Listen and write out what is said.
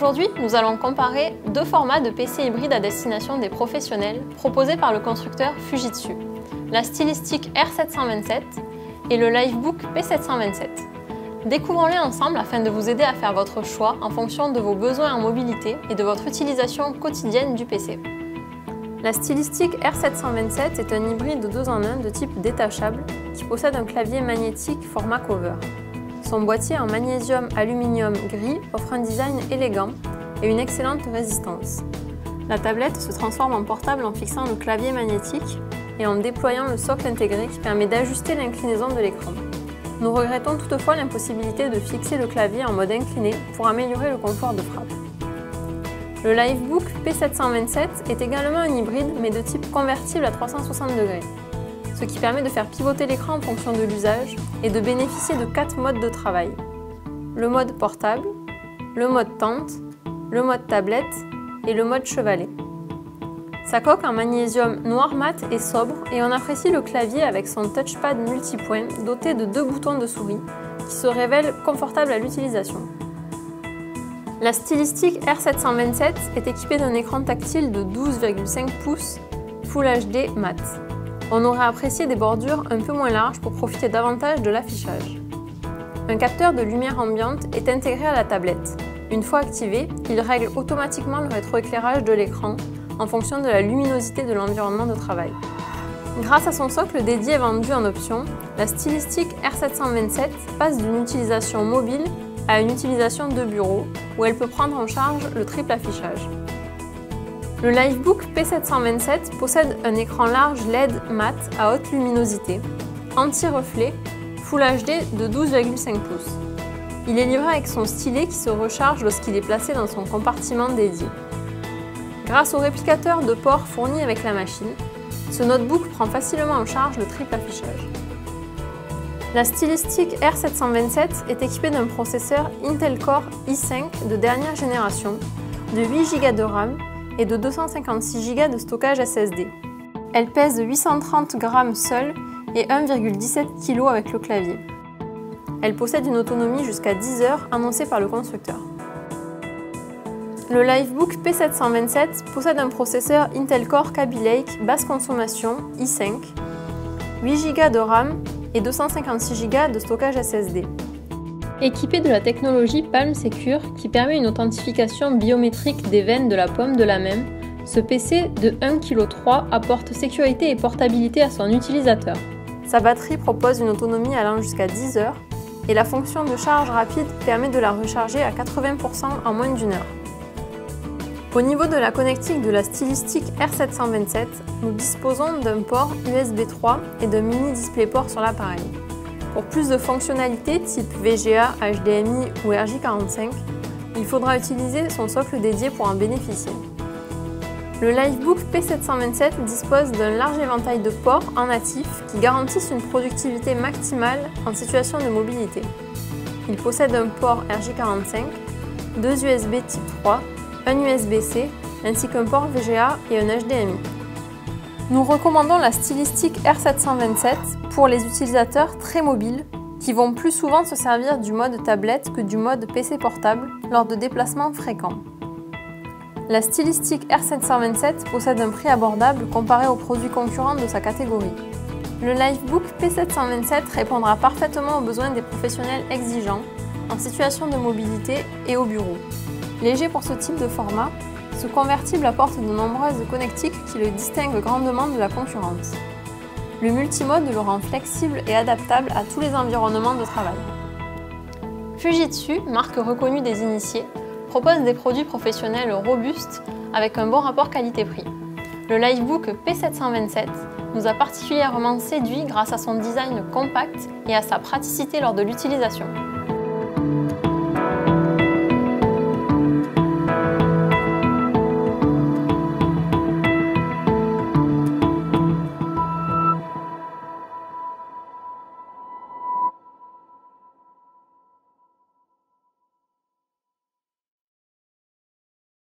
Aujourd'hui, nous allons comparer deux formats de PC hybrides à destination des professionnels proposés par le constructeur Fujitsu, la stylistique R727 et le Livebook P727. Découvrons-les ensemble afin de vous aider à faire votre choix en fonction de vos besoins en mobilité et de votre utilisation quotidienne du PC. La stylistique R727 est un hybride 2 en 1 de type détachable qui possède un clavier magnétique format cover. Son boîtier en magnésium aluminium gris offre un design élégant et une excellente résistance. La tablette se transforme en portable en fixant le clavier magnétique et en déployant le socle intégré qui permet d'ajuster l'inclinaison de l'écran. Nous regrettons toutefois l'impossibilité de fixer le clavier en mode incliné pour améliorer le confort de frappe. Le Livebook P727 est également un hybride mais de type convertible à 360 degrés, ce qui permet de faire pivoter l'écran en fonction de l'usage et de bénéficier de 4 modes de travail. Le mode portable, le mode tente, le mode tablette et le mode chevalet. Sa coque en magnésium noir mat est sobre et on apprécie le clavier avec son touchpad multipoint doté de 2 boutons de souris qui se révèlent confortables à l'utilisation. La stylistique R727 est équipée d'un écran tactile de 12,5 pouces Full HD mat. On aurait apprécié des bordures un peu moins larges pour profiter davantage de l'affichage. Un capteur de lumière ambiante est intégré à la tablette. Une fois activé, il règle automatiquement le rétroéclairage de l'écran en fonction de la luminosité de l'environnement de travail. Grâce à son socle dédié vendu en option, la stylistique R727 passe d'une utilisation mobile à une utilisation de bureau, où elle peut prendre en charge le triple affichage. Le Livebook P727 possède un écran large LED mat à haute luminosité, anti-reflet, Full HD de 12,5 pouces. Il est livré avec son stylet qui se recharge lorsqu'il est placé dans son compartiment dédié. Grâce au réplicateur de port fourni avec la machine, ce notebook prend facilement en charge le triple affichage. La stylistique R727 est équipée d'un processeur Intel Core i5 de dernière génération, de 8 Go de RAM et de 256 Go de stockage SSD. Elle pèse 830 g seule et 1,17 kg avec le clavier. Elle possède une autonomie jusqu'à 10 heures annoncée par le constructeur. Le Livebook P727 possède un processeur Intel Core Kaby Lake basse consommation i5, 8 Go de RAM et 256 Go de stockage SSD. Équipé de la technologie Palm Secure qui permet une authentification biométrique des veines de la paume de la main, ce PC de 1,3 kg apporte sécurité et portabilité à son utilisateur. Sa batterie propose une autonomie allant jusqu'à 10 heures et la fonction de charge rapide permet de la recharger à 80% en moins d'1 heure. Au niveau de la connectique de la stylistique R727, nous disposons d'un port USB 3 et d'un mini DisplayPort sur l'appareil. Pour plus de fonctionnalités type VGA, HDMI ou RJ45, il faudra utiliser son socle dédié pour en bénéficier. Le Livebook P727 dispose d'un large éventail de ports en natif qui garantissent une productivité maximale en situation de mobilité. Il possède un port RJ45, 2 USB type 3, un USB-C ainsi qu'un port VGA et un HDMI. Nous recommandons la stylistique R727 pour les utilisateurs très mobiles qui vont plus souvent se servir du mode tablette que du mode PC portable lors de déplacements fréquents. La stylistique R727 possède un prix abordable comparé aux produits concurrents de sa catégorie. Le Livebook P727 répondra parfaitement aux besoins des professionnels exigeants, en situation de mobilité et au bureau. Léger pour ce type de format, ce convertible apporte de nombreuses connectiques qui le distinguent grandement de la concurrence. Le multimode le rend flexible et adaptable à tous les environnements de travail. Fujitsu, marque reconnue des initiés, propose des produits professionnels robustes avec un bon rapport qualité-prix. Le Livebook P727 nous a particulièrement séduit grâce à son design compact et à sa praticité lors de l'utilisation.